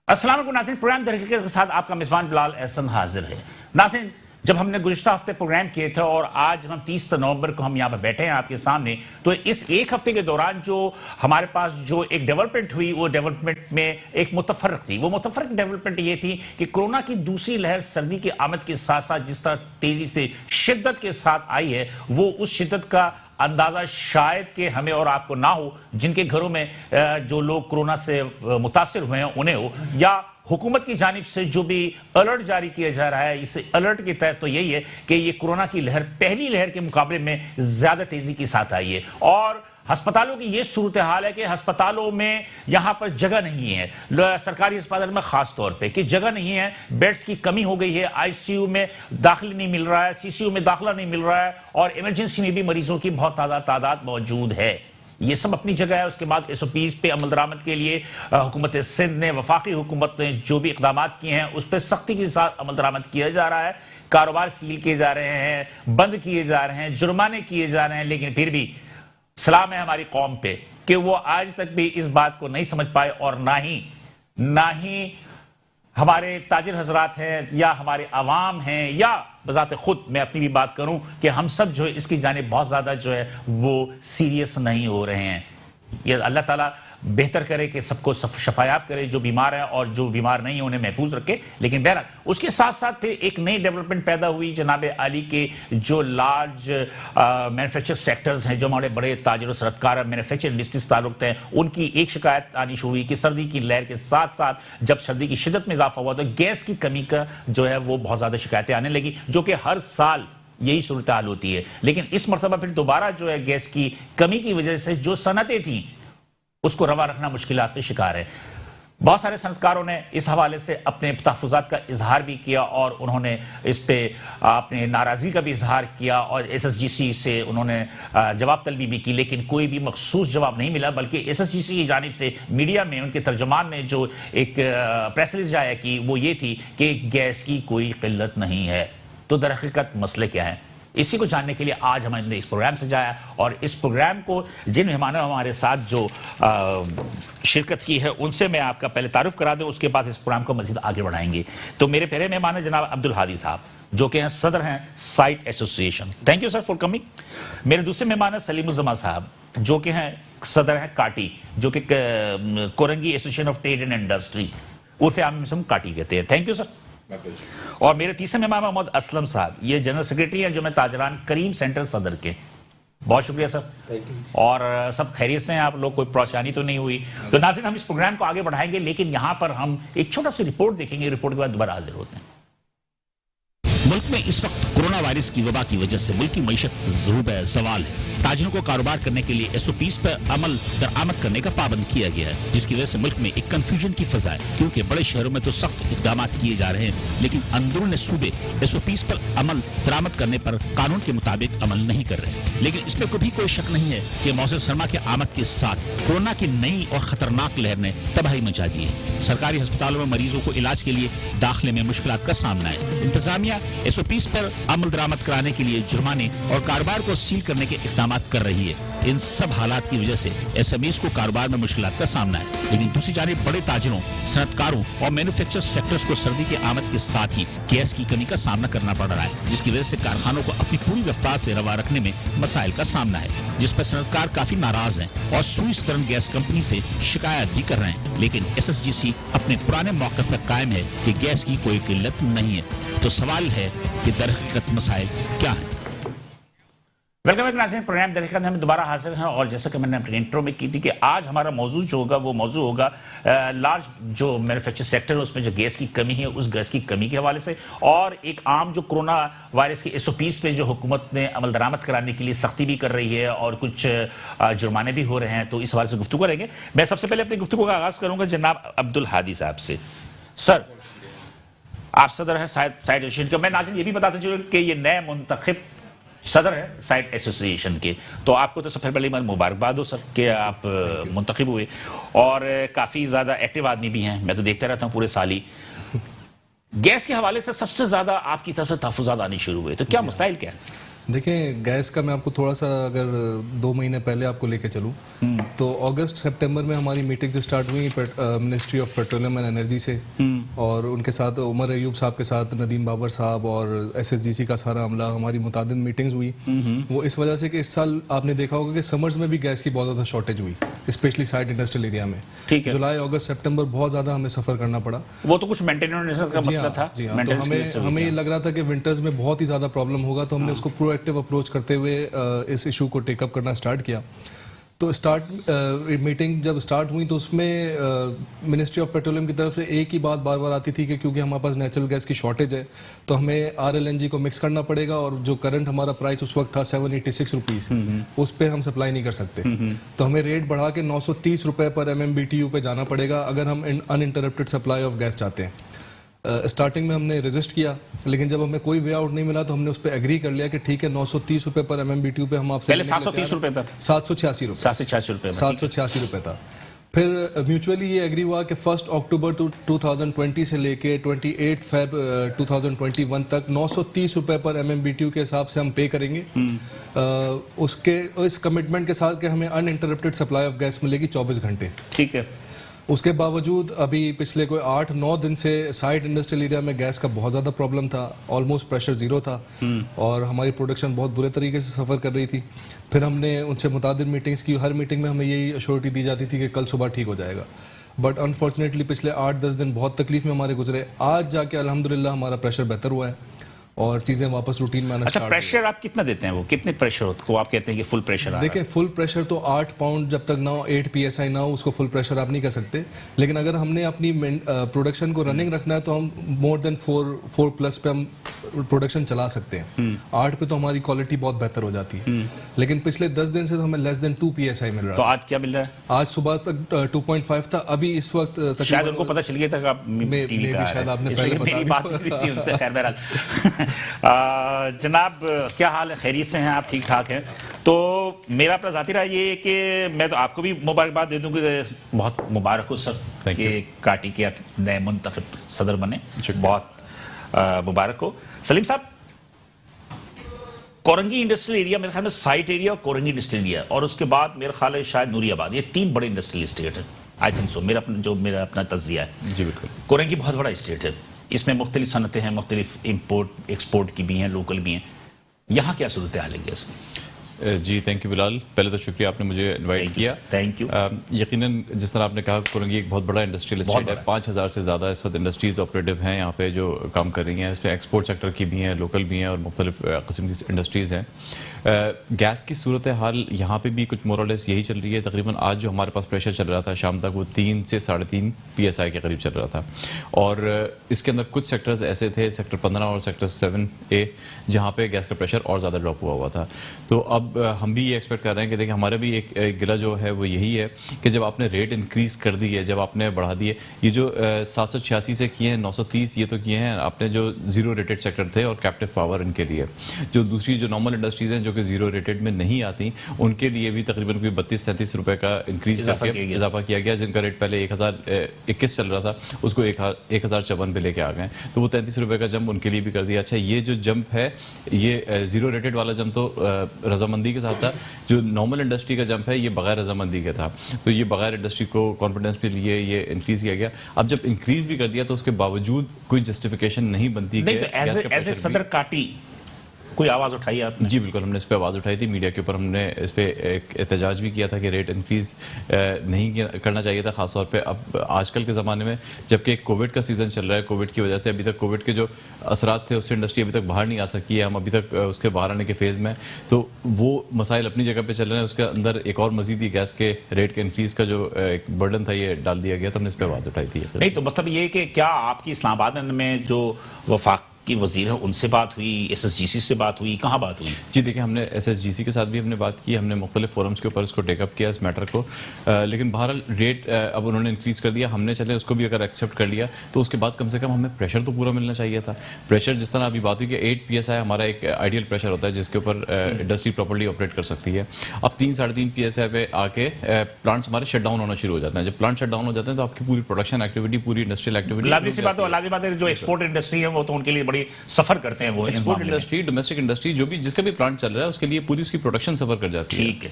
अस्सलाम वालेकुम नाज़रीन, प्रोग्राम दर हकीकत के साथ आपका मेज़बान बिलाल एहसन हाजिर है। नाज़रीन, जब हमने गुज़िश्ता हफ्ते प्रोग्राम किए थे और आज हम 30 नवंबर को हम यहाँ पर बैठे हैं आपके सामने, तो इस एक हफ्ते के दौरान जो हमारे पास जो एक डेवलपमेंट हुई, वो डेवलपमेंट में एक मुतफर्रक थी। वो मुतफर्रक डेवलपमेंट ये थी कि कोरोना की दूसरी लहर सर्दी की आमद के साथ साथ जिस तरह तेजी से शिद्दत के साथ आई है, वो उस शिद्दत का अंदाजा शायद कि हमें और आपको ना हो, जिनके घरों में जो लोग कोरोना से मुतासिर हुए हैं उन्हें हो, या हुकूमत की जानिब से जो भी अलर्ट जारी किया जा रहा है। इस अलर्ट के तहत तो यही है कि ये कोरोना की लहर पहली लहर के मुकाबले में ज्यादा तेजी के साथ आई है और अस्पतालों की ये सूरत हाल है कि अस्पतालों में यहाँ पर जगह नहीं है, सरकारी अस्पताल में खास तौर पे कि जगह नहीं है, बेड्स की कमी हो गई है, आईसीयू में दाखिल नहीं मिल रहा है, सीसीयू में दाखिला नहीं मिल रहा है और इमरजेंसी में भी मरीजों की बहुत तादाद मौजूद है। ये सब अपनी जगह है। उसके बाद SOPs पे अमल दरामद के लिए हुकूमत सिंध ने, वफाकी हुकूमत ने जो भी इकदाम किए हैं उस पर सख्ती के साथ अमल दरामद किया जा रहा है। कारोबार सील किए जा रहे हैं, बंद किए जा रहे हैं, जुर्माने किए जा रहे हैं, लेकिन फिर भी सलाम है हमारी कौम पे कि वो आज तक भी इस बात को नहीं समझ पाए और ना ही हमारे ताजिर हजरात हैं या हमारे अवाम हैं या बजाते खुद मैं अपनी भी बात करूं कि हम सब जो है इसकी जानिब बहुत ज्यादा जो है वो सीरियस नहीं हो रहे हैं। ये अल्लाह ताला बेहतर करे कि सबको शफायाब करे, जो बीमार है और जो बीमार नहीं है उन्हें महफूज रखे। लेकिन बहरहाल उसके साथ साथ फिर एक नई डेवलपमेंट पैदा हुई जनाब आली के जो लार्ज मैन्युफैक्चर सेक्टर्स हैं, जो हमारे बड़े ताजिर सरकार मैन्युफैक्चर इंडस्ट्री से ताल्लुक हैं, उनकी एक शिकायत आनी शुरू हुई कि सर्दी की लहर के साथ साथ जब सर्दी की शिद्दत में इजाफा हुआ तो गैस की कमी का जो है वो बहुत ज्यादा शिकायतें आने लगी, जो कि हर साल यही सूरत हाल होती है। लेकिन इस मरतबा फिर दोबारा जो है गैस की कमी की वजह से जो सनतें थी उसको रवा रखना मुश्किलात के शिकार है। बहुत सारे सनतकारों ने इस हवाले से अपने तहफ़्फ़ुज़ात का इजहार भी किया और उन्होंने इस पे अपने नाराज़गी का भी इजहार किया और SSGC से उन्होंने जवाब तलबी भी की, लेकिन कोई भी मखसूस जवाब नहीं मिला। बल्कि SSGC की जानिब से मीडिया में उनके तर्जुमान ने जो एक प्रेस रिलीज जाया की वो ये थी कि गैस की कोई किल्लत नहीं है। तो दरहकीकत मसले क्या है, इसी को जानने के लिए आज हमने इस प्रोग्राम से जाया और इस प्रोग्राम को जिन मेहमानों हमारे साथ जो शिरकत की है उनसे मैं आपका पहले तारुफ करा दूं, उसके बाद इस प्रोग्राम को मजीद आगे बढ़ाएंगे। तो मेरे पहले मेहमान है जनाब अब्दुल हादी साहब, जो कि हैं सदर हैं site association. Thank you sir for coming. मेरे दूसरे मेहमान है सलीमुज़्ज़मा साहब, जो कि हैं सदर हैं काटी, जो कि Korangi association of trade and industry, उर्फ आम में काटी कहते हैं। Thank you sir. और मेरे तीसरे मेहमान मोहम्मद असलम साहब, ये जनरल सेक्रेटरी हैं जो मैं ताजरान करीम सेंटर सदर के। बहुत शुक्रिया सर। और सब खैरियत से हैं आप लोग, कोई परेशानी तो नहीं हुई? तो नाज़रीन, हम इस प्रोग्राम को आगे बढ़ाएंगे, लेकिन यहां पर हम एक छोटा सी रिपोर्ट देखेंगे, रिपोर्ट के बाद दोबारा हाजिर होते हैं। मुल्क में इस वक्त कोरोना वायरस की वबा की वजह से मुल्क की मईशत ज़रूब सवाल है। ताजिरों को कारोबार करने के लिए SOPs पर अमल दरामद करने का पाबंद किया गया है, जिसकी वजह से मुल्क में एक कंफ्यूजन की फजा है, क्योंकि बड़े शहरों में तो सख्त इकदाम किए जा रहे हैं, लेकिन अंदरून सूबे SOPs पर अमल दरामद करने पर कानून के मुताबिक अमल नहीं कर रहे। लेकिन इसमें कभी कोई शक नहीं है कि मौसम सरमा के आमद के साथ कोरोना की नई और खतरनाक लहर ने तबाही मचा दी है। सरकारी अस्पतालों में मरीजों को इलाज के लिए दाखिले में मुश्किलात का सामना है। इंतजामिया SOPs पर अमल दरामद कराने के लिए जुर्माने और कारोबार को सील करने के इकदाम कर रही है। इन सब हालात की वजह से SMEs को कारोबार में मुश्किलात का सामना है। लेकिन दूसरी जानिब बड़े ताजिरों, सनतकारों और मैन्युफैक्चर सेक्टर्स को सर्दी के आमद के साथ ही गैस की कमी का सामना करना पड़ रहा है, जिसकी वजह से कारखानों को अपनी पूरी रफ्तार से रवा रखने में मसाइल का सामना है, जिस पर सनतकार काफी नाराज हैं और सुई स्टर्न गैस कंपनी से शिकायत भी कर रहे हैं। लेकिन SSGC अपने पुराने मौक़िफ़ पर कायम है कि गैस की कोई किल्लत नहीं है। तो सवाल है कि दरहकीकत मसाइल क्या है? वेलकम बैक नाज़रीन, प्रोग्राम दरअसल हम दोबारा हाजिर हैं और जैसा कि मैंने अपने इंट्रो में की थी कि आज हमारा मौजू जो होगा वो मौजू होगा लार्ज जो मैन्युफैक्चर सेक्टर है उसमें जो गैस की कमी है, उस गैस की कमी के हवाले से, और एक आम जो कोरोना वायरस की SOPs पे जो हुकूमत ने अमल दरामद कराने के लिए सख्ती भी कर रही है और कुछ जुर्माने भी हो रहे हैं। तो इस हवाले से गुफ्तगू करेंगे। मैं सबसे पहले अपनी गुफ्तगू का आगाज़ करूँगा जनाब अब्दुल हादी साहब से। सर, आप सदर हैं साइट एसोसिएशन का। मैं नाज़रीन ये भी बताता चलूँ कि ये नए मुंतखब सदर है साइट एसोसिएशन के, तो आपको तो सबसे पहले मुबारकबाद हो सर कि आप मुंतखब हुए और काफ़ी ज़्यादा एक्टिव आदमी भी हैं। मैं तो देखता रहता हूँ पूरे साल ही। गैस के हवाले से सबसे ज़्यादा आपकी तरफ से तहफ़्फ़ुज़ात आनी शुरू हुए, तो क्या मसाइल क्या है? देखिए, गैस का मैं आपको थोड़ा सा अगर 2 महीने पहले आपको लेके चलूं तो अगस्त सितंबर में हमारी मीटिंग्स स्टार्ट हुई ministry of petroleum and energy से, और उनके साथ उमर अयूब साहब के साथ नदीम बाबर साहब और एसएसजीसी का सारा अमला, हमारी मुतादिद मीटिंग्स हुई। वो इस वजह से कि इस साल आपने देखा होगा कि समर्स में भी गैस की बहुत ज़्यादा शॉर्टेज हुई, स्पेशली साइड इंडस्ट्रियल एरिया में। ठीक है। जुलाई अगस्त सितंबर बहुत ज़्यादा हमें सफ़र करना पड़ा। वो तो कुछ मेंटेनेंस का मसला था। जी हाँ, तो हमें ये लग रहा था कि विंटर्स में बहुत ही ज़्यादा प्रॉब्लम होगा, तो हमने उसको प्रोएक्टिव अप्रोच करते हुए इस इशू को टेकअप करना स्टार्ट किया। तो मीटिंग जब स्टार्ट हुई तो उसमें मिनिस्ट्री ऑफ पेट्रोलियम की तरफ से एक ही बात बार बार आती थी कि क्योंकि हमारे पास नेचुरल गैस की शॉर्टेज है तो हमें RLNG को मिक्स करना पड़ेगा, और जो करंट हमारा प्राइस उस वक्त था 786 रुपीज़, उस पर हम सप्लाई नहीं कर सकते। तो हमें रेट बढ़ा के 930 रुपये पर MMBTU पे जाना पड़ेगा अगर हम अनइंटरप्टेड सप्लाई ऑफ गैस चाहते हैं। स्टार्टिंग में हमने रेजिस्ट किया, लेकिन जब हमें कोई वे आउट नहीं मिला तो हमने उस पर एग्री कर लिया कि ठीक है 930 रुपये पर MMBTU पे हम आपसे पहले 730 रुपये था, 786 रुपये 786 रुपये 786 रुपये था। फिर म्यूचुअली ये एग्री हुआ कि 1 अक्टूबर 2020 से लेके 28 फेब 2021 तक 930 रुपये पर MMBTU के हिसाब से हम पे करेंगे। उसके इस कमिटमेंट के साथ कि हमें अनइंटरप्टेड सप्लाई ऑफ गैस मिलेगी 24 घंटे। ठीक है। उसके बावजूद अभी पिछले कोई 8-9 दिन से साइड इंडस्ट्रियल एरिया में गैस का बहुत ज़्यादा प्रॉब्लम था, ऑलमोस्ट प्रेशर ज़ीरो था, और हमारी प्रोडक्शन बहुत बुरे तरीके से सफ़र कर रही थी। फिर हमने उनसे मुतादिद मीटिंग्स की, हर मीटिंग में हमें यही अश्योरिटी दी जाती थी कि कल सुबह ठीक हो जाएगा, बट अनफॉर्चुनेटली पिछले 8-10 दिन बहुत तकलीफ में हमारे गुजरे। आज जाके अल्हम्दुलिल्लाह हमारा प्रेशर बेहतर हुआ है और चीज़ें वापस रूटीन में आना अच्छा, स्टार्ट। प्रेशर आप कितना देते हैं? वो कितने प्रेशर को आप कहते हैं कि फुल प्रेशर आ रहा है? देखिए, फुल प्रेशर तो 8 पाउंड जब तक ना हो, 8 PSI ना हो, उसको फुल प्रेशर आप नहीं कर सकते। लेकिन अगर हमने अपनी प्रोडक्शन को रनिंग रखना है तो हम मोर देन 4 प्लस पे हम प्रोडक्शन चला सकते हैं। 8 पे तो हमारी क्वालिटी बहुत बेहतर हो जाती है। लेकिन पिछले 10 दिन से तो हमें लेस देन 2 PSI मिल रहा है। तो आज क्या मिल रहा है? आज सुबह तक 2.5 था, अभी इस वक्त शायद उनको पता चल गया था कि आप टीवी पे आ शायद रहे आपने हैं, पहले इसलिए मेरी बता बात हुई थी उनसे। खैर बहरहाल जनाब, क्या हाल है? खैरियत से हैं आप? ठीक ठाक हैं? तो मेरा अपना ज़ाती राय ये है कि मैं तो आपको भी मुबारकबाद दे दूं कि बहुत मुबारक हो सर कि काटी के आप नए मुंतखब सदर बने, बहुत मुबारक हो। सलीम साहब, कोरंगी इंडस्ट्रियल एरिया मेरे ख्याल में साइट एरिया और कोरंगी इंडस्ट्रियल एरिया, और उसके बाद मेरा ख्याल है शायद नूरियाबाद, ये 3 बड़े इंडस्ट्रियल स्टेट है। आई थिंक सो, मेरा अपना तज्जिया है। जी बिल्कुल। कोरंगी बहुत बड़ा स्टेट है, इसमें मुख्तलिफ सनतें हैं, मुख्तलिफ इम्पोर्ट एक्सपोर्ट की भी हैं, लोकल भी हैं। यहाँ क्या सूरत हाल है गैस? जी थैंक यू बिलाल, पहले तो शुक्रिया आपने मुझे इनवाइट किया। Thank you. यकीनन जिस तरह आपने कहा, कोरंगी एक बहुत बड़ा इंडस्ट्रियल स्टेट है। 5000 से ज़्यादा इस वक्त इंडस्ट्रीज ऑपरेटिव हैं यहाँ पे जो काम कर रही हैं। इसमें एक्सपोर्ट सेक्टर की भी हैं, लोकल भी हैं, और मुख्तलिफ किस्म की इंडस्ट्रीज़ हैं। गैस की सूरत हाल यहाँ पे भी कुछ मोरलेस यही चल रही है। तकरीबन आज जो हमारे पास प्रेशर चल रहा था शाम तक, वो 3 से 3.5 PSI के करीब चल रहा था, और इसके अंदर कुछ सेक्टर्स ऐसे थे, सेक्टर 15 और सेक्टर 7A, जहाँ पे गैस का प्रेशर और ज़्यादा ड्रॉप हुआ था। तो अब हम भी ये एक्सपेक्ट कर रहे हैं कि देखिए, हमारा भी एक गिला जो है वो यही है कि जब आपने रेट इंक्रीज कर दी है, जब आपने बढ़ा दिए, ये जो 786 से किए हैं 930, ये तो किए हैं आपने जो जीरो रेटेड सेक्टर थे और कैप्टिव पावर इनके लिए। जो दूसरी जो नॉर्मल इंडस्ट्रीज हैं जो कि जीरो रेटेड में नहीं आती, उनके लिए भी तकरीबन कोई 32-33 रुपए का इंक्रीज इजाफा किया गया, जिनका रेट पहले 1021 चल रहा था, उसको 1054 पे लेके आ गए। तो वो 33 रुपए का जंप उनके लिए भी कर दिया। अच्छा, ये जो जंप है, ये जीरो रेटेड वाला जंप तो रजामंदी के साथ था। जो नॉर्मल इंडस्ट्री का जंप है, ये बगैर रजामंदी का था। तो ये बगैर इंडस्ट्री को कॉन्फिडेंस पे लिए ये इंक्रीज किया गया। अब जब इंक्रीज भी कर दिया तो उसके बावजूद कोई जस्टिफिकेशन नहीं बनती। नहीं, तो एज ए सदर काटी कोई आवाज उठाई आपने? जी बिल्कुल, हमने इस पे आवाज़ उठाई थी मीडिया के ऊपर। हमने इस पे एक एहतजाज भी किया था कि रेट इंक्रीज नहीं करना चाहिए था, खासतौर पे अब आजकल के ज़माने में, जबकि कोविड का सीज़न चल रहा है। कोविड की वजह से अभी तक कोविड के जो असरात थे उससे इंडस्ट्री अभी तक बाहर नहीं आ सकी है। हम अभी तक उसके बाहर आने के फेज़ में, तो वो मसाइल अपनी जगह पर चल रहे हैं। उसके अंदर एक और मजीद ही गैस के रेट के इंक्रीज़ का जो एक बर्डन था, ये डाल दिया गया। तो हमने इस पर आवाज़ उठाई थी। नहीं, तो मतलब ये कि क्या आपकी इस्लामाबाद में जो वफाक की वजीर है उनसे बात हुई, SSGC से बात हुई, कहाँ बात हुई? जी देखिए, हमने SSGC के साथ भी हमने बात की, हमने मुख्तलिफ फोरम्स के ऊपर इसको टेकअप किया इस मैटर को। लेकिन बहरहाल रेट अब उन्होंने इंक्रीज़ कर दिया, हमने चले उसको भी अगर एक्सेप्ट कर लिया तो उसके बाद कम से कम हमें प्रेशर तो पूरा मिलना चाहिए था। प्रेशर जिस तरह अभी बात हुई कि 8 PSI हमारा एक आइडियल प्रेशर होता है जिसके ऊपर इंडस्ट्री प्रॉपर्ली ऑपरेट कर सकती है। अब 3-3.5 PSI पे आके प्लांट्स हमारे शट डाउन होना शुरू हो जाते हैं। जब प्लांट शट डाउन हो जाते हैं तो आपकी पूरी प्रोडक्शन एक्टिविटी, पूरी इंडस्ट्रियल एक्टिविटी, लाजमी सी बात है, जो एक्सपोर्ट इंडस्ट्री है वो तो उनके लिए बड़ी थोड़ी सफर करते हैं वो इन एक्सपोर्ट मामले में। इंडस्ट्री, डोमेस्टिक इंडस्ट्री जो भी जिसका भी प्लांट चल रहा है उसके लिए पूरी उसकी प्रोडक्शन सफर कर जाती है। ठीक है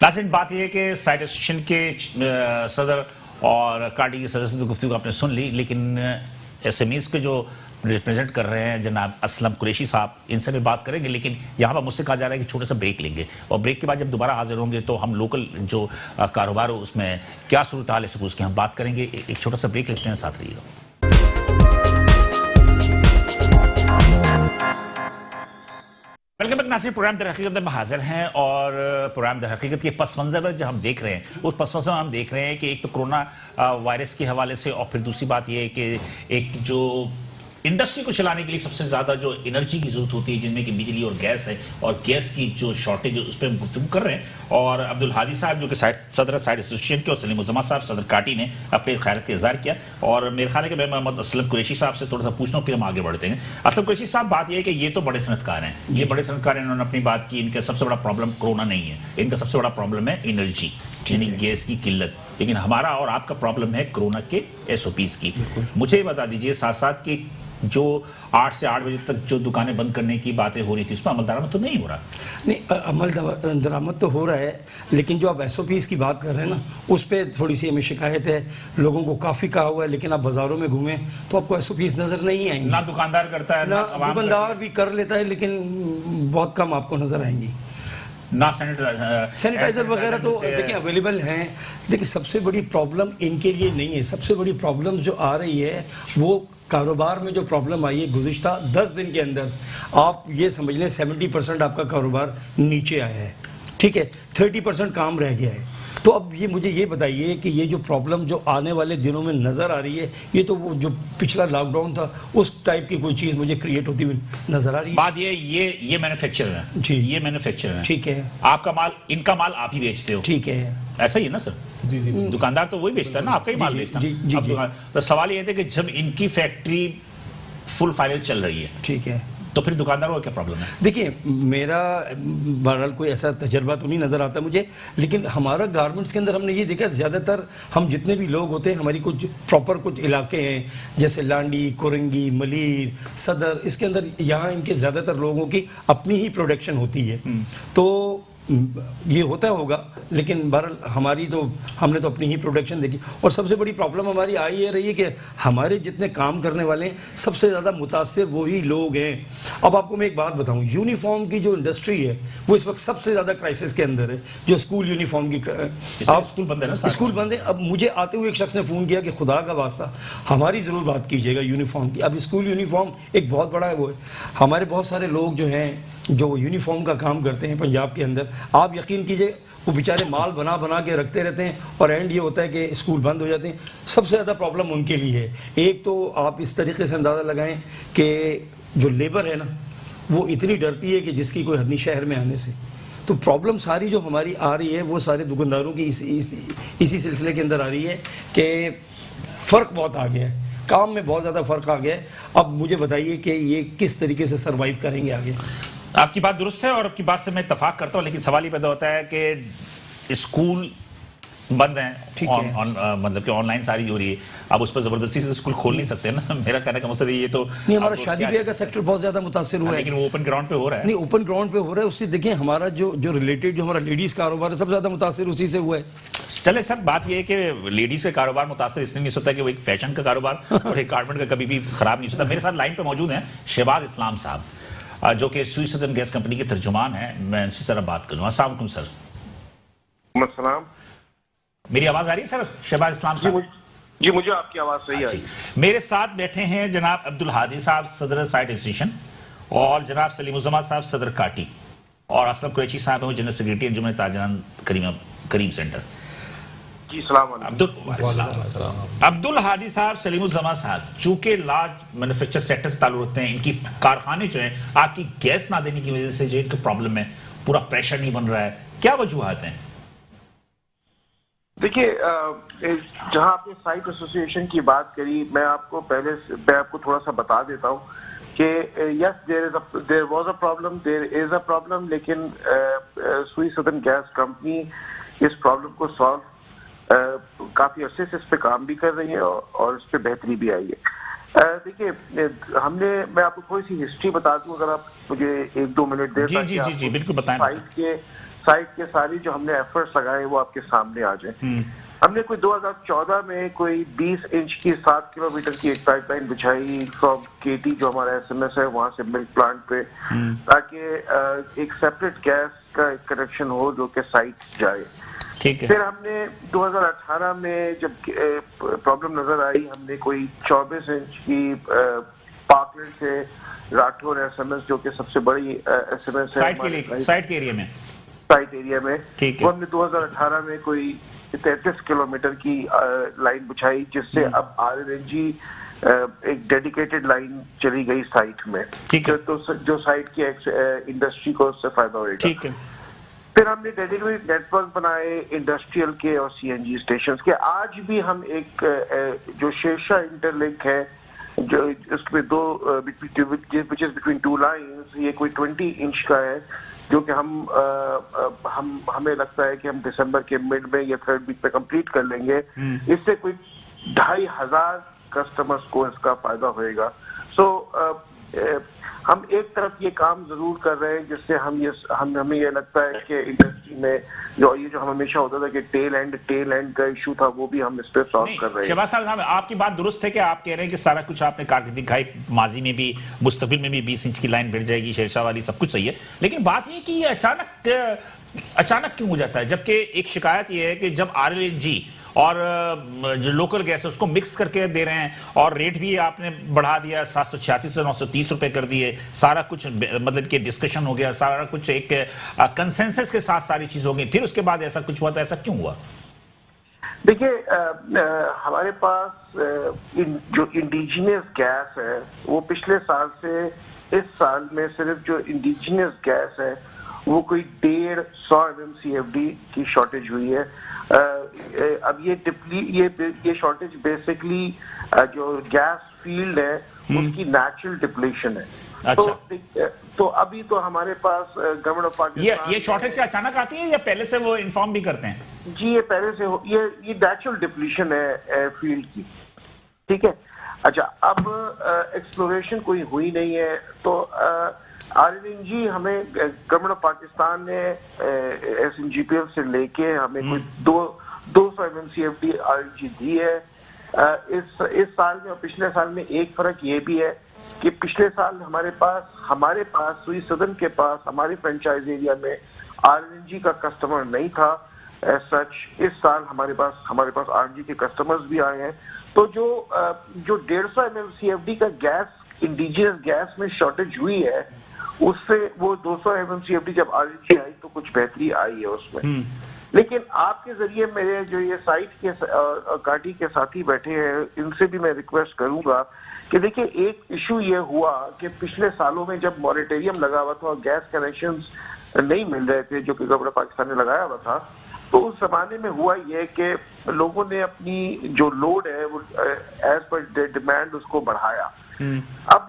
नाज़रीन, बात यह है कि साइट एसोसिएशन के सदर और काटी के सदस्य की गुफ्तगू आपने सुन ली, लेकिन एसएमईज के जो रिप्रेजेंट कर रहे हैं जनाब असलम कुरैशी साहब, इनसे भी बात करेंगे, लेकिन यहाँ पर मुझसे कहा जा रहा है कि छोटा सा ब्रेक लेंगे और ब्रेक के बाद जब दोबारा हाजिर होंगे तो हम लोकल जो कारोबार हो उसमें क्या सूरत हाल है उसकी हम बात करेंगे। एक छोटा सा ब्रेक लेते हैं, साथ रहिएगा। वेलकम बैक नाज़रीन, प्रोग्राम दर हकीकत में हाजिर हैं और प्रोग्राम दर हकीकत के पस मंजर में जो हम देख रहे हैं उस पस मंजर में हम देख रहे हैं कि एक तो कोरोना वायरस के हवाले से और फिर दूसरी बात यह है कि एक जो इंडस्ट्री को चलाने के लिए सबसे ज्यादा जो एनर्जी की जरूरत होती है, जिनमें कि बिजली और गैस है, और गैस की जो शॉर्टेज है उस पर हम गुफ्तगू कर रहे हैं। और अब्दुल हादी साहब जो कि सदर साइड एसोसिएशन के और सलीम उज़्ज़मा साहब सदर काटी ने अपने खैरत का इज़हार किया। और मेरे ख्याल है कि मैं मोहम्मद असलम कुरैशी साहब से थोड़ा सा पूछना हूँ, फिर हम आगे बढ़ते हैं। असलम कुरैशी साहब, बात यह है कि ये तो बड़े सनतकार हैं, ये बड़े सनतकार हैं, इन्होंने अपनी बात की। इनका सबसे बड़ा प्रॉब्लम कोरोना नहीं है, इनका सबसे बड़ा प्रॉब्लम है एनर्जी यानी गैस की किल्लत। लेकिन हमारा और आपका प्रॉब्लम है कोरोना के SOPs की। मुझे बता दीजिए साथ साथ कि जो 8 से 8 बजे तक जो दुकानें बंद करने की बातें हो रही थी उसमें अमल दरामद तो नहीं हो रहा? नहीं, अमल दरामद तो हो रहा है, लेकिन जो आप SOPs की बात कर रहे हैं ना, उस पर थोड़ी सी हमें शिकायत है। लोगों को काफ़ी कहा हुआ है, लेकिन आप बाज़ारों में घूमें तो आपको SOPs नज़र नहीं आएंगे। ना दुकानदार करता है, ना दुकानदार भी कर लेता है, लेकिन बहुत कम आपको नज़र आएंगी। ना सैनिटाइजर वगैरह तो देखिए अवेलेबल हैं। देखिए सबसे बड़ी प्रॉब्लम इनके लिए नहीं है, सबसे बड़ी प्रॉब्लम जो आ रही है वो कारोबार में जो प्रॉब्लम आई है गुज़िश्ता 10 दिन के अंदर, आप ये समझ लें 70% आपका कारोबार नीचे आया है, ठीक है, 30% काम रह गया है। तो अब ये मुझे ये बताइए कि ये जो प्रॉब्लम जो आने वाले दिनों में नज़र आ रही है, ये तो वो जो पिछला लॉकडाउन था उस टाइप की कोई चीज़ मुझे क्रिएट होती हुई नज़र आ रही है। बात ये मैन्युफैक्चरर है जी, ये मैन्युफैक्चरर है, ठीक है, आपका माल, इनका माल आप ही बेचते हो, ठीक है, ऐसा ही है ना सर? जी जी दुकानदार तो वही बेचता है ना, आपका ही माल बेचता है। जी, अब जी। तो सवाल ये है कि जब इनकी फैक्ट्री फुल फाइनल चल रही है ठीक है, तो फिर दुकानदारों का क्या प्रॉब्लम है? देखिए मेरा बहरहाल कोई ऐसा तजर्बा तो नहीं नज़र आता मुझे, लेकिन हमारा गारमेंट्स के अंदर हमने ये देखा ज़्यादातर हम जितने भी लोग होते हैं, हमारी कुछ प्रॉपर कुछ इलाके हैं जैसे लांडी, कोरंगी, मलीर, सदर, इसके अंदर यहाँ इनके ज़्यादातर लोगों की अपनी ही प्रोडक्शन होती है। तो ये होता होगा, लेकिन बहरहाल हमने तो अपनी ही प्रोडक्शन देखी। और सबसे बड़ी प्रॉब्लम हमारी आई ये रही है कि हमारे जितने काम करने वाले हैं सबसे ज़्यादा मुतासिर वही लोग हैं। अब आपको मैं एक बात बताऊं, यूनिफॉर्म की जो इंडस्ट्री है वो इस वक्त सबसे ज़्यादा क्राइसिस के अंदर है। जो स्कूल यूनिफॉर्म की आप स्कूल बंद है ना? स्कूल बंद है। अब मुझे आते हुए एक शख्स ने फ़ोन किया कि खुदा का वास्ता हमारी ज़रूर बात कीजिएगा यूनिफॉर्म की। अब स्कूल यूनिफॉर्म एक बहुत बड़ा है, वो है हमारे बहुत सारे लोग जो हैं जो यूनिफॉर्म का काम करते हैं पंजाब के अंदर, आप यकीन कीजिए वो बेचारे माल बना बना के रखते रहते हैं और एंड ये होता है कि स्कूल बंद हो जाते हैं। सबसे ज़्यादा प्रॉब्लम उनके लिए है। एक तो आप इस तरीके से अंदाज़ा लगाएं कि जो लेबर है ना वो इतनी डरती है कि जिसकी कोई हद नहीं शहर में आने से। तो प्रॉब्लम सारी जो हमारी आ रही है वो सारे दुकानदारों की इसी सिलसिले के अंदर आ रही है कि फ़र्क बहुत आ गया है, काम में बहुत ज़्यादा फ़र्क आ गया है। अब मुझे बताइए कि ये किस तरीके से सर्वाइव करेंगे आगे। आपकी बात दुरुस्त है और आपकी बात से मैं इत्तफाक करता हूं, लेकिन सवाल ये पैदा होता है कि स्कूल बंद हैं, ठीक है, मतलब कि ऑनलाइन सारी हो रही है, अब उस पर जबरदस्ती से स्कूल खोल नहीं सकते ना। मेरा कहने का मतलब ये तो नहीं, हमारा शादी ब्याह का सेक्टर बहुत ज्यादा मुतासिर हुआ है, लेकिन वो ओपन ग्राउंड पे हो रहा है। नहीं, ओपन ग्राउंड पे हो रहा है। उससे देखिए हमारा जो रिलेटेड जो हमारा लेडीज कारोबार है सबसे ज्यादा मुतासिर उसी से हुआ है। चले सर, बात ये है कि लेडीज का कारोबार मुतासिर इसलिए नहीं होता कि वो एक फैशन का कारोबार और एक गारमेंट का कभी भी खराब नहीं होता। मेरे साथ लाइन पे मौजूद हैं शहबाज इस्लाम साहब, जो कि स्वीस सदर्न गैस कंपनी के तर्जुमान हैं। मैं उनसे जरा बात करूँ। अस्सलाम वालेकुम सर। अस्सलाम। मेरी आवाज आ रही है सर शहबाज इस्लाम साहब? जी मुझे आपकी आवाज सही आ रही है। मेरे साथ बैठे हैं जनाब अब्दुल हादी साहब सदर साइट एसोसिएशन, और जनाब सलीम उज़्ज़मा साहब सदर काटी, और असलम कुरैशी साहब हैं जनरल सेक्रेटरी अंजुमन ताजरान करीम सेंटर। जी सलाम अलैकुम। अब्दुल हादी साहब, सलीम उज़्ज़मा साहब, चूंकि लार्ज मैन्युफैक्चर सेक्टर से ताल्लुक रखते हैं, इनकी कारखाने जो हैं आपकी गैस ना देने की वजह से जो इनका प्रॉब्लम है, पूरा प्रेशर नहीं बन रहा है, क्या वजूहात हैं? देखिए, जहां आपने साइट एसोसिएशन की बात करी, मैं आपको थोड़ा सा बता देता हूं कि yes there was a problem, there is a problem, लेकिन स्वीस सदर्न गैस कंपनी इस प्रॉब्लम को सॉल्व काफी अर्से से इस पे काम भी कर रही है और इस पे बेहतरी भी आई है। देखिए, मैं आपको थोड़ी सी हिस्ट्री बता दूं, अगर आप मुझे 1-2 मिनट दें। जी बिल्कुल बताएं। साइट के सारी जो हमने एफर्ट्स लगाए वो आपके सामने आ जाए। हमने कोई 2014 में कोई 20 इंच की 7 किलोमीटर की एक पाइपलाइन बिछाई फ्रॉम केटी, जो हमारा एसएमएस है, वहां से मिल्क प्लांट पे, ताकि एक सेपरेट गैस का कनेक्शन हो जो कि साइट जाए। ठीक है। फिर हमने 2018 में जब प्रॉब्लम नजर आई, हमने कोई 24 इंच की पार्कलैंड से राठौर एसएमएस, जो कि सबसे बड़ी एसएमएस है साइट के एरिया में, ठीक है, वो हमने 2018 में कोई 33 किलोमीटर की लाइन बिछाई, जिससे अब RLNG एक डेडिकेटेड लाइन चली गई साइट में। ठीक है। तो जो साइट की इंडस्ट्री को उससे फायदा होगा। ठीक है। फिर हमने डेडिकेटेड नेटवर्क बनाए इंडस्ट्रियल के और CNG स्टेशंस के। आज भी हम एक जो शेरशाह इंटरलिंक है, जो उसमें दो विच इज बिटवीन 2 लाइंस, ये कोई 20 इंच का है, जो कि हमें लगता है कि हम दिसंबर के मिड में या 3rd वीक पे कंप्लीट कर लेंगे। इससे कोई 2,500 कस्टमर्स को इसका फायदा होएगा। हम एक तरफ ये काम जरूर कर रहे हैं, जिससे हमें ये लगता है कि इंडस्ट्री में जो हम हमेशा होता था कि टेल एंड का इशू था, वो भी हम इस पे सॉल्व कर रहे हैं। शहबाज साहब, आपकी बात दुरुस्त है कि आप कह रहे हैं कि सारा कुछ आपने कारकर्दगी दिखाई, माजी में भी, मुस्तकबिल में भी 20 इंच की लाइन बढ़ जाएगी, शेरशाह वाली, सब कुछ सही है, लेकिन बात ये कि ये अचानक क्यों हो जाता है? जबकि एक शिकायत ये है कि जब RLNG और जो लोकल गैस है उसको मिक्स करके दे रहे हैं, और रेट भी आपने बढ़ा दिया, 786 से 930 रुपए कर दिए, सारा कुछ मतलब कि डिस्कशन हो गया, सारा कुछ एक कंसेंसस के साथ सारी चीज हो गई, फिर उसके बाद ऐसा कुछ हुआ, तो ऐसा क्यों हुआ? देखिए, हमारे पास जो इंडिजिनियस गैस है, वो पिछले साल से इस साल में सिर्फ जो इंडिजिनियस गैस है वो कोई 150 MMCFD की शॉर्टेज हुई है। अब ये शॉर्टेज बेसिकली जो गैस फील्ड है उसकी नेचुरल डिप्लीशन है। अच्छा। तो अभी तो हमारे पास गवर्नमेंट ऑफ पाकिस्तान ये शॉर्टेज क्या अचानक आती है या पहले से वो इन्फॉर्म भी करते हैं? जी, ये पहले से ये नेचुरल डिप्लीशन है फील्ड की। ठीक है। अच्छा, अब एक्सप्लोरेशन कोई हुई नहीं है, तो RLNG हमें गवर्नमेंट ऑफ पाकिस्तान ने SNGPL से लेके हमें कोई 200 MMCFD RLNG दी है इस साल में। और पिछले साल में एक फर्क ये भी है कि पिछले साल हमारे पास सुई सदन के पास हमारे फ्रेंचाइज एरिया में RLNG का कस्टमर नहीं था सच। इस साल हमारे पास RLNG के कस्टमर्स भी आए हैं। तो जो 150 MMCFD का गैस इंडिजिनियस गैस में शॉर्टेज हुई है, उससे वो 200 MMCFD जब RLNG आई तो कुछ बेहतरी आई है उसमें। लेकिन आपके जरिए मेरे जो ये साइट के काटी के साथी बैठे हैं, इनसे भी मैं रिक्वेस्ट करूंगा कि देखिए, एक इशू ये हुआ कि पिछले सालों में जब मॉरेटोरियम लगा हुआ था और गैस कनेक्शंस नहीं मिल रहे थे जो कि गवर्नमेंट पाकिस्तान ने लगाया हुआ था, तो उस जमाने में हुआ ये कि लोगों ने अपनी जो लोड है वो एज पर डिमांड उसको बढ़ाया। अब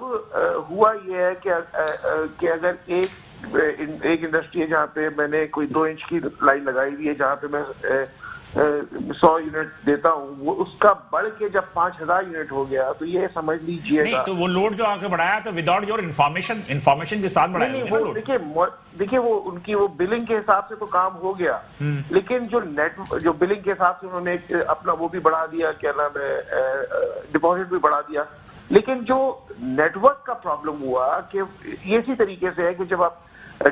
हुआ ये है कि अगर एक इंडस्ट्री है जहाँ पे मैंने कोई 2 इंच की लाइन लगाई हुई है, जहाँ पे मैं 100 यूनिट देता हूँ, वो उसका बढ़ के जब 5,000 यूनिट हो गया, तो ये समझ लीजिएगा। नहीं, तो वो लोड जो आके बढ़ाया तो विदाउट योर इन्फॉर्मेशन के साथ बढ़ाया नहीं, वो देखिए वो उनकी वो बिलिंग के हिसाब से तो काम हो गया, लेकिन जो बिलिंग के हिसाब से उन्होंने अपना वो भी बढ़ा दिया, क्या नाम है, डिपॉजिट भी बढ़ा दिया। लेकिन जो नेटवर्क का प्रॉब्लम हुआ कि ये इसी तरीके से है कि जब आप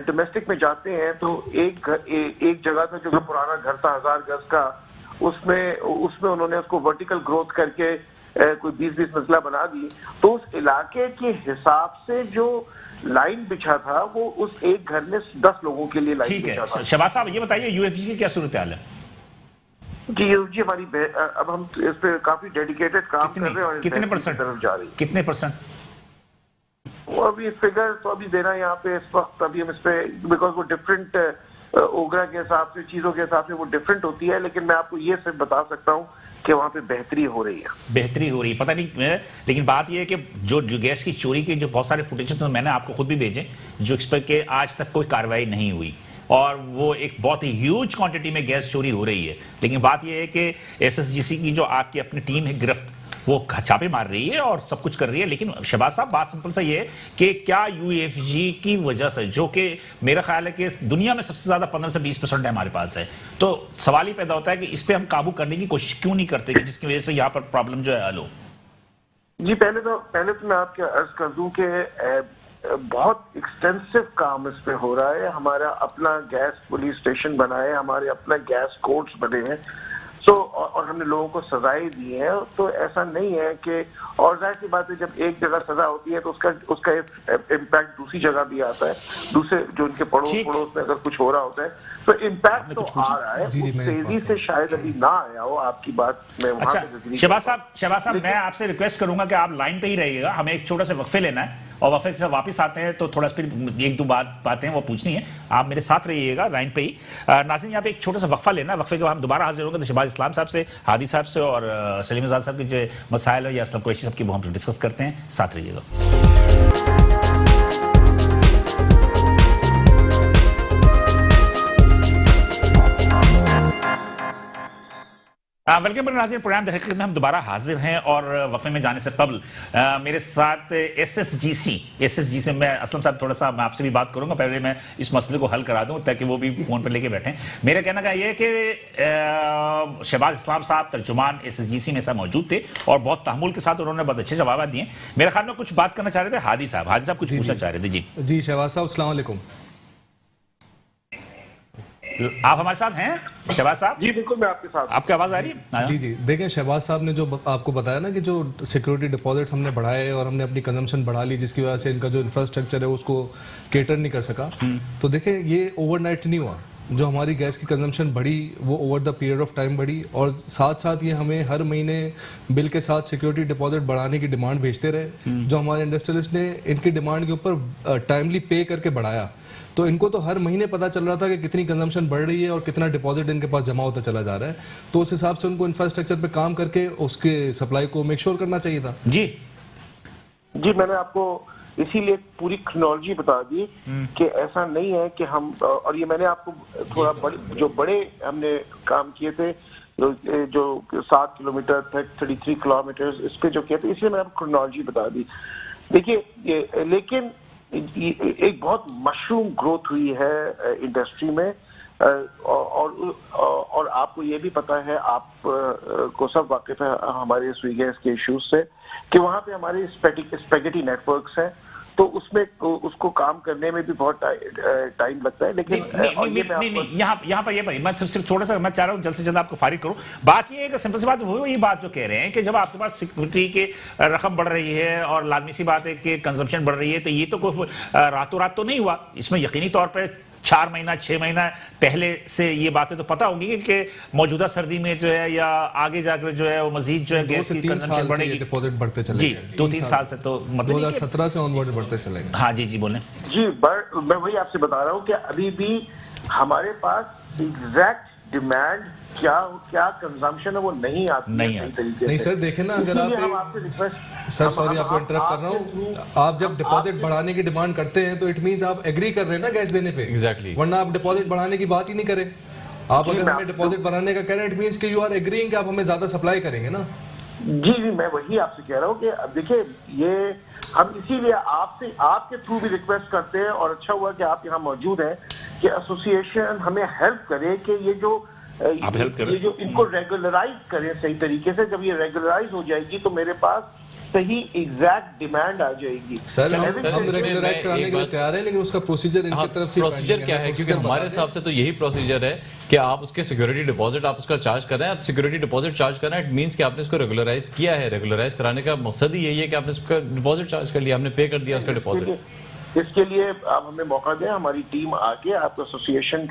डोमेस्टिक में जाते हैं तो एक जगह था जो पुराना घर था 1000 गज का, उसमें उन्होंने उसको वर्टिकल ग्रोथ करके कोई 20-20 मंजिला बना दी। तो उस इलाके के हिसाब से जो लाइन बिछा था वो उस एक घर में 10 लोगों के लिए लाइन बिछा था। शहबाज साहब, ये बताइए UFG की क्या सूरत हाल है? जी हमारी अब हम इस पे काफी डेडिकेटेड काम कर रहे हैं और कितने परसेंट तरफ जा रही है। कितने परसेंट? वो अभी फिगर तो अभी देना यहाँ पे इस वक्त, अभी हम इस पे, बिकॉज वो डिफरेंट ओगरा के हिसाब से, चीजों के हिसाब से वो डिफरेंट होती है, लेकिन मैं आपको ये सिर्फ बता सकता हूँ कि वहाँ पे बेहतरी हो रही है। पता नहीं, लेकिन बात यह है कि जो गैस की चोरी के जो बहुत सारे फुटेज तो मैंने आपको खुद भी भेजे, जो इस पर के आज तक कोई कार्रवाई नहीं हुई, और वो एक बहुत ही ह्यूज क्वांटिटी में गैस चोरी हो रही है। लेकिन बात यह है कि SSGC की जो आपकी अपनी टीम है, वो छापे मार रही है और सब कुछ कर रही है, लेकिन शहबाज साहब बात सिंपल सा ये है कि क्या यूएफजी की वजह से, जो कि मेरा ख्याल है कि दुनिया में सबसे ज्यादा 15 से 20% है हमारे पास है, तो सवाल ही पैदा होता है कि इस पे हम काबू करने की कोशिश क्यों नहीं करते कि जिसकी वजह से यहाँ पर प्रॉब्लम जो है हल हो। जी पहले तो मैं आपके अर्ज कर दूं कि बहुत एक्सटेंसिव काम इस पे हो रहा है। हमारा अपना गैस पुलिस स्टेशन बना है, हमारे अपना गैस कोर्ट्स बने हैं, तो और हमने लोगों को सजाएं दी हैं। तो ऐसा नहीं है कि, और जाहिर सी बात है जब एक जगह सजा होती है तो उसका इम्पैक्ट दूसरी जगह भी आता है, दूसरे जो उनके पड़ोस में अगर कुछ हो रहा होता है तो इम्पैक्ट तो आ रहा है, उस तेजी से शायद अभी ना आया हो। आपकी बात में वहां पे शहबाज साहब मैं आपसे रिक्वेस्ट करूंगा कि आप लाइन पे ही रहिएगा, हमें एक छोटा सा वक्फे लेना है और वक्फे से वापस आते हैं तो थोड़ा फिर एक दो बातें वो पूछनी है, आप मेरे साथ रहिएगा लाइन पे ही। नाज़रीन यहाँ पे एक छोटा सा वक्फा लेना है, वक्फे के बाद हम दोबारा हाजिर होंगे तो शहबाज इस्लाम साहब से, हादी साहब से और सलीम आज़ाद साहब के जो मसाइल है या असलम कुरैशी साहब की वो हम डिस्कस करते हैं, साथ रहिएगा। वेलकम नाज़रीन, प्रोग्राम द हकीकत में हम दोबारा हाजिर हैं और वक्फे में जाने से कबल मेरे साथ एसएसजीसी से मैं असलम साहब थोड़ा सा मैं आपसे भी बात करूंगा, पहले मैं इस मसले को हल करा दूं ताकि वो भी फोन पर लेके बैठें। मेरा कहना का ये है कि शहबाज इस्लाम साहब तर्जुमान एसएसजीसी में साहब मौजूद थे और बहुत तहमुल के साथ उन्होंने बहुत अच्छे जवाब दिए। मेरे ख्याल में कुछ बात करना चाह रहे थे हादी साहब कुछ पूछना चाह रहे थे। जी शहबाज साहब अस्सलाम वालेकुम, आप हमारे साथ हैं शहबाज साहब? जी बिल्कुल, मैं आपके साथ। आपकी आवाज आ रही है? जी देखें शहबाज साहब ने जो आपको बताया ना कि जो सिक्योरिटी डिपॉजिट्स हमने बढ़ाए और हमने अपनी कंजम्पशन बढ़ा ली जिसकी वजह से इनका जो इंफ्रास्ट्रक्चर है उसको केटर नहीं कर सका, तो देखें ये ओवरनाइट नहीं हुआ। जो हमारी गैस की कंजम्पशन बढ़ी वो over the period of time बढ़ी और साथ साथ ये हमें हर महीने बिल के साथ सिक्योरिटी डिपॉजिट बढ़ाने की डिमांड भेजते रहे, जो हमारे इंडस्ट्रियलिस्ट ने इनकी डिमांड के ऊपर टाइमली पे करके बढ़ाया। तो इनको तो हर महीने पता चल रहा था कि कितनी कंजम्पशन बढ़ रही है और कितना डिपॉजिट इनके पास जमा होता चला जा रहा है, तो उस हिसाब से उनको इंफ्रास्ट्रक्चर पे काम करके उसके सप्लाई को मेक श्योर करना चाहिए था। जी मैंने आपको इसीलिए पूरी क्रोनोलॉजी बता दी कि ऐसा नहीं है कि हम, और ये मैंने आपको थोड़ा जो बड़े हमने काम किए थे जो 7 किलोमीटर 33 किलोमीटर इस पे जो किए थे, इसलिए मैंने आपको क्रोनोलॉजी बता दी। देखिए लेकिन एक बहुत मशरूम ग्रोथ हुई है इंडस्ट्री में और आपको ये भी पता है, आप को सब वाकिफ है हमारे स्वी गैस के इश्यूज से कि वहाँ पे हमारे स्पेगेटी नेटवर्क्स हैं, तो उसमें उसको काम करने में भी बहुत टाइम लगता है। लेकिन यहाँ पर ये मैं सिर्फ थोड़ा सा मैं चाह रहा हूँ जल्द से जल्द आपको फारिग करूँ। बात ये है कि सिंपल सी बात वही बात जो कह रहे हैं कि जब आपके पास सिक्योरिटी के रकम बढ़ रही है और लाजमी सी बात है कि कंजम्पशन बढ़ रही है, तो ये तो कोई रातों रात तो नहीं हुआ, इसमें यकीनी तौर पर 4 महीना 6 महीना पहले से ये बातें तो पता होगी कि मौजूदा सर्दी में जो है या आगे जाकर जो है वो मजीद जो है गैस की कंजम्पशन बढ़ेगी, डिपॉजिट बढ़ते चले जी 2-3 साल से, तो मतलब 2017 से ऑनवर्ड बढ़ते चलेंगे। हाँ जी बोलें। जी मैं वही आपसे बता रहा हूँ कि अभी भी हमारे पास एग्जैक्ट डिमांड क्या कंजम्पशन है वो नहीं आती नहीं सर देखें ना, अगर आप सर सॉरी आपको इंटरप्ट कर रहा हूँ, आप जब डिपॉजिट बढ़ाने की डिमांड करते हैं तो इट मींस आप एग्री कर रहे हैं ना गैस देने पे, एग्जैक्टली, वरना आप डिपॉजिट बढ़ाने की बात ही नहीं करें। आप अगर हमें डिपॉजिट बढ़ाने का कह रहे हैं इट मींस कि यू आर एग्रीइंग कि आप हमें ज्यादा सप्लाई करेंगे ना। जी मैं वही आपसे कह रहा हूँ कि अब देखिए ये हम इसीलिए आपके थ्रू भी रिक्वेस्ट करते हैं और अच्छा हुआ कि आप यहाँ मौजूद हैं कि एसोसिएशन हमें हेल्प करे कि ये जो इनको रेगुलराइज करें सही तरीके से। जब ये रेगुलराइज हो जाएगी तो मेरे पास सही एग्जैक्ट डिमांड आ जाएगी। सर हम रेगुलराइज कराने के लिए तैयार हैं, लेकिन उसका प्रोसीजर इनकी तरफ से प्रोसीजर क्या है, क्योंकि हमारे हिसाब से तो यही प्रोसीजर है कि आप उसके सिक्योरिटी डिपॉजिट आप उसका चार्ज कर रहे हैं, आप सिक्योरिटी डिपॉजिट चार्ज कर रहे हैं, इट मींस कि आपने इसको रेगुलराइज किया है। रेगुलराइज कराने का मकसद ही यही है कि आपने उसका डिपॉजिट चार्ज कर लिया, आपने पे कर दिया उसका डिपॉजिट। इसके लिए आप हमें मौका दें, हमारी टीम आके आप एसोसिएशन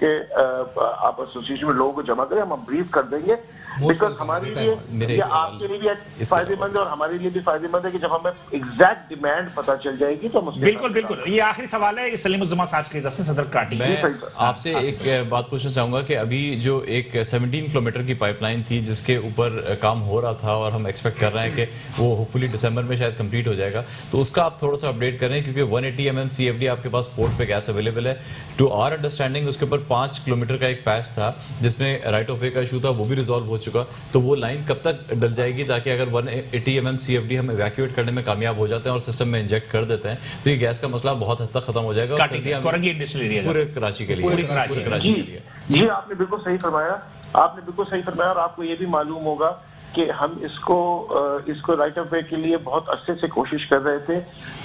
में लोगों को जमा करें, हम ब्रीफ कर देंगे, बिकॉज हमारे लिए आपके लिए भी फायदेमंद है और हमारे लिए भी फायदेमंद है कि जब हमें एग्जैक्ट डिमांड पता चल जाएगी तो हम बिल्कुल। ये आखिरी सवाल है सलीम उज़्ज़मा साहब की तरफ से, सदर काटी। मैं आपसे एक बात पूछना चाहूंगा कि अभी जो एक 17 किलोमीटर की पाइपलाइन थी जिसके ऊपर काम हो रहा था और हम एक्सपेक्ट कर रहे हैं कि वो होपफुली दिसंबर में शायद कंप्लीट हो जाएगा, तो उसका आप थोड़ा सा अपडेट करें, क्योंकि 180 mm CFD आपके पास पोर्ट पे गैस अवेलेबल है। टू आवर अंडरस्टैंडिंग उसके ऊपर 5 किलोमीटर का एक पैच था जिसमें राइट ऑफ वे का इशू था, वो भी रिजॉल्व हो चुका। तो वो लाइन कब तक डल जाएगी ताकि अगर 180 mm CFD हम इवैक्यूएट करने में कामयाब हो जाते हैं और सिस्टम में इंजेक्ट कर देते हैं तो ये गैस का मसला बहुत हद तक खत्म हो जाएगा पूरे कराची के लिए, पूरे कराची के लिए। जी आपने बिल्कुल सही फरमाया, आपने बिल्कुल सही फरमाया। और आपको ये भी मालूम होगा कि हम इसको राइट ऑफ वे के लिए बहुत अरसे से कोशिश कर रहे थे,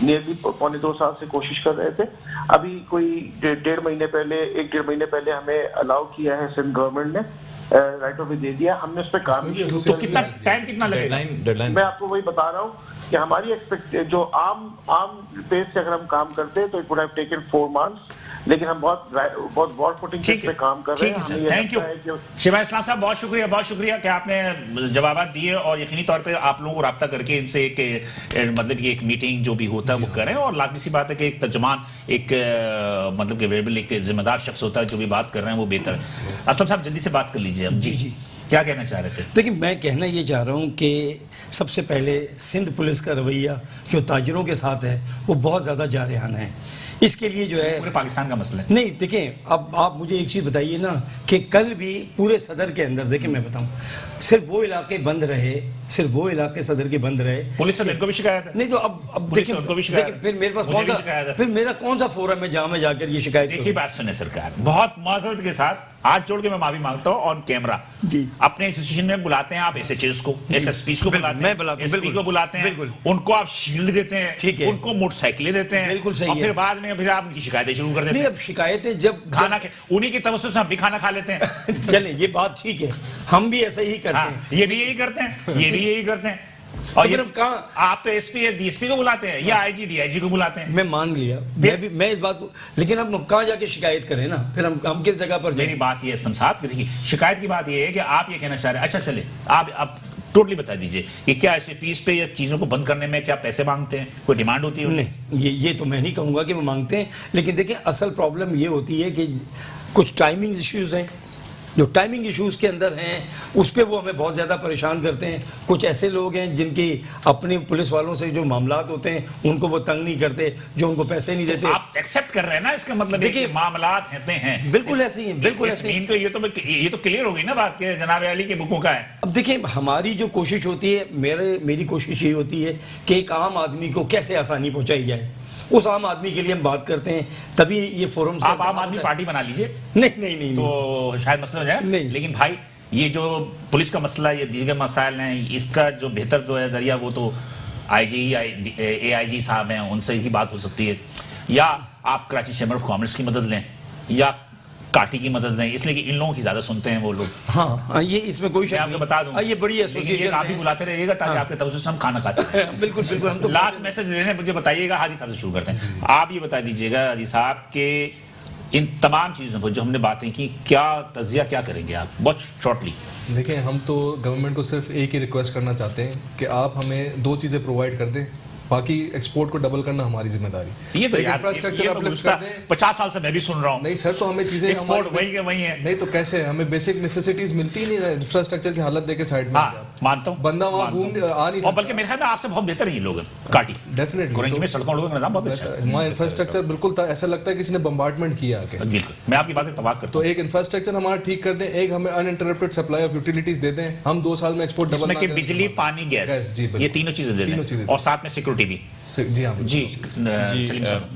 नियरली 1.25 साल से कोशिश कर रहे थे। अभी कोई 1.5 महीने पहले हमें अलाउ किया है सिंध गवर्नमेंट ने, राइट ऑफ वे दे दिया, हमने उस पर काम किया। तो कितना टाइम कितना लगेगा? डेडलाइन मैं आपको वही बता रहा हूँ कि हमारी जो आम पेस से अगर हम काम करते हैं तो it would have taken 4 months, लेकिन हम बहुत वॉर फुटिंग पे काम कर रहे हैं। थैंक यू शिवा इस्लाम साहब, बहुत शुक्रिया कि आपने जवाब दिए और यकीनी तौर पे आप लोगों को रब्ता करके इनसे मतलब कि एक मीटिंग जो भी होता है वो करें। और लाजमी सी बात है कि एक तर्जुमान एक मतलब कि वेरिएबल एक जिम्मेदार शख्स होता है, जो भी बात कर रहे हैं वो बेहतर है। असलम साहब जल्दी से बात कर लीजिए अब। जी क्या कहना चाह रहे थे? देखिए मैं कहना ये चाह रहा हूँ कि सबसे पहले सिंध पुलिस का रवैया जो ताजरों के साथ है वो बहुत ज़्यादा जारहाना है। इसके लिए जो है पूरे पाकिस्तान का मसला है। नहीं देखें, अब आप मुझे एक चीज़ बताइए ना कि कल भी पूरे सदर के अंदर, देखें मैं बताऊं, सिर्फ वो इलाके बंद रहे, सिर्फ वो इलाके सदर के बंद रहे। पुलिस से इनको भी शिकायत है? नहीं तो अब देखिए फिर मेरे पास मेरा कौन सा फोरम है जहां मैं जाकर ये शिकायत? देखिए बात सुने सरकार, बहुत माजरत के साथ हाथ जोड़ के मैं माफी मांगता हूँ ऑन कैमरा। जी अपने इंस्टीट्यूशन में बुलाते हैं आप SHOs को, SSPs को बुलाते हैं, SP को बुलाते हैं, उनको आप शील्ड देते हैं, ठीक है, उनको मोटरसाइकिलें देते हैं, बिल्कुल सही है। फिर बाद में फिर आप उनकी शिकायतें शुरू कर देते हैं। नहीं अब शिकायतें जब खाना के उन्हीं की तवज्जो से हम भी खाना खा लेते हैं। चलें ये बात ठीक है, हम भी ऐसा ही करते हैं, ये भी यही करते हैं। और तो कहाँ आप तो SP या DSP को बुलाते हैं या IG DIG को बुलाते हैं। मैं मान लिया, मैं इस बात को, लेकिन अब कहाँ जाके शिकायत करें ना, फिर हम किस जगह पर? मेरी बात ये है साहब, देखिए शिकायत की बात ये है कि आप ये कहना चाह रहे हैं। अच्छा चले आप टोटली बता दीजिए कि क्या SPs पे या चीजों को बंद करने में क्या पैसे मांगते हैं, कोई डिमांड होती है? नहीं ये तो मैं नहीं कहूँगा कि वो मांगते हैं, लेकिन देखिए असल प्रॉब्लम ये होती है कि कुछ टाइमिंग इश्यूज हैं, जो टाइमिंग इश्यूज के अंदर हैं उस पे वो हमें बहुत ज़्यादा परेशान करते हैं। कुछ ऐसे लोग हैं जिनके अपने पुलिस वालों से जो मामलात होते हैं उनको वो तंग नहीं करते, जो उनको पैसे नहीं देते। आप एक्सेप्ट कर रहे हैं ना, इसका मतलब देखिए मामलात होते हैं, बिल्कुल ऐसे ही हैं, बिल्कुल ऐसे ही। तो ये तो क्लियर हो गई ना बात के जनाब अली के बुकों का है। अब देखिए हमारी जो कोशिश होती है, मेरी कोशिश ये होती है कि एक आम आदमी को कैसे आसानी पहुंचाई जाए, उस आम आदमी के लिए हम बात करते हैं, तभी ये फोरम। आप आम आदमी पार्टी बना लीजिए। नहीं तो शायद मसला हो जाए। नहीं लेकिन भाई ये जो पुलिस का मसला, ये दीगर मसाइल हैं, इसका जो बेहतर जो है जरिया वो तो IG AIG साहब हैं, उनसे ही बात हो सकती है, या आप कराची चैम्बर ऑफ कॉमर्स की मदद लें या काटी की मदद लें, इसलिए कि इन लोगों की ज्यादा सुनते हैं वो लोग। हाँ ये इसमें कोई शक नहीं। आपको बता दूं ये बड़ी एसोसिएशन आप भी बुलाते रहिएगा ताकि आपके तवज्जो से हम खाना खाते हैं। बिल्कुल हम तो लास्ट मैसेज देने मुझे बताइएगा, हादी साहब से शुरू करते हैं। आप ये बता दीजिएगा हादी साहब के इन तमाम चीज़ों पर जो हमने बातें की, क्या तजिया क्या करेंगे आप बहुत शॉर्टली? देखिए हम तो गवर्नमेंट को सिर्फ एक ही रिक्वेस्ट करना चाहते हैं कि आप हमें 2 चीज़ें प्रोवाइड कर दें, बाकी एक्सपोर्ट को डबल करना हमारी जिम्मेदारी। ये तो इंफ्रास्ट्रक्चर अपलिफ्ट कर दें। 50 साल से मैं भी सुन रहा हूँ। नहीं सर, तो हमें चीजें एक्सपोर्ट वही के वही है। नहीं तो कैसे हमें बेसिक नेसेसिटीज मिलती नहीं है, इंफ्रास्ट्रक्चर की हालत देख के साइड में। हाँ, मानता हूँ, बंदा वहाँ घूम आ नहीं सकता। बल्कि मेरे ख्याल में आपसे बहुत बेहतर है ये लोग काटी। डेफिनेटली में सड़कों लोगों का निजाम बहुत अच्छा है। वहाँ इंफ्रास्ट्रक्चर बिल्कुल ऐसा लगता है किसी ने बम्बार्टमेंट किया आके। बिल्कुल मैं आपकी बात से इत्तेफाक करता हूँ। तो एक इंफ्रास्ट्रक्चर हमारा ठीक कर दें, एक हमें अनइंटरप्टेड सप्लाई ऑफ यूटिलिटीज दे दें, हम 2 साल में एक्सपोर्ट डबल जिसमें कि बिजली पानी गैस ये तीनों चीजें दे दें और साथ में सिक्योरिटी भी। जी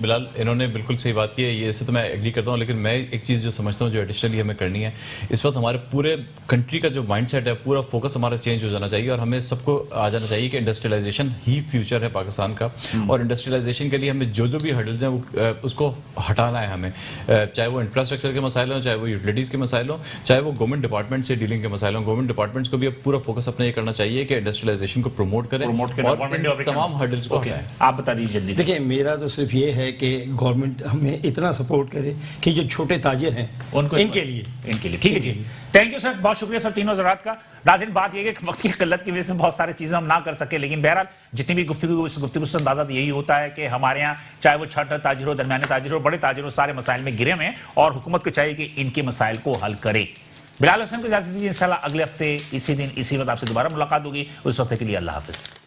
बिलाल इन्होंने बिल्कुल सही बात की है, ये इससे तो मैं एग्री करता हूँ, लेकिन मैं एक चीज़ जो समझता हूँ जो एडिशनली हमें करनी है, इस वक्त हमारे पूरे कंट्री का जो माइंडसेट है, पूरा फोकस हमारा चेंज हो जाना चाहिए और हमें सबको आ जाना चाहिए कि इंडस्ट्रियलाइजेशन ही फ्यूचर है पाकिस्तान का। और इंडस्ट्रियलाइजेशन के लिए हमें जो भी हर्डल्स हैं उसको हटाना है हमें, चाहे वो इंफ्रास्ट्रक्चर के मसाइल हों, चाहे वो यूटिलिटीज़ के मसाइल हों, चाहे वो गवर्नमेंट डिपार्टमेंट से डीलिंग के मसाइल हों। गवर्नमेंट डिपार्टमेंट्स को भी अब पूरा फोकस अपना ये करना चाहिए कि इंडस्ट्रियलाइजेशन को प्रमोट करें और तमाम हर्डल्स को हटाएं। आप बता दीजिए जल्दी। देखिए मेरा तो सिर्फ ये है कि गवर्नमेंट हमें इतना सपोर्ट करे कि जो छोटे ताजिर हैं इनके लिए ठीक है। थैंक यू सर, बहुत शुक्रिया सर तीनों हज़रात का। नाज़रीन बात यह है कि वक्त की किल्लत की वजह से बहुत सारी चीज़ें हम ना कर सके, लेकिन बहरहाल जितनी भी गुफ्तगू से अंदाजा यही होता है कि हमारे यहाँ चाहे वो छोटा ताजिर हो, दरमियाने ताजिर हो, बड़े ताजिर हो, सारे मसाइल में गिरे हुए हैं और हुकूमत को चाहिए कि इनके मसाइल को हल करे। बिलाल हुसैन को इजाज़त दीजिए, इंशाल्लाह अगले हफ्ते इसी दिन इसी वक्त आपसे दोबारा मुलाकात होगी। उस वक्त के लिए अल्लाह हाफिज़।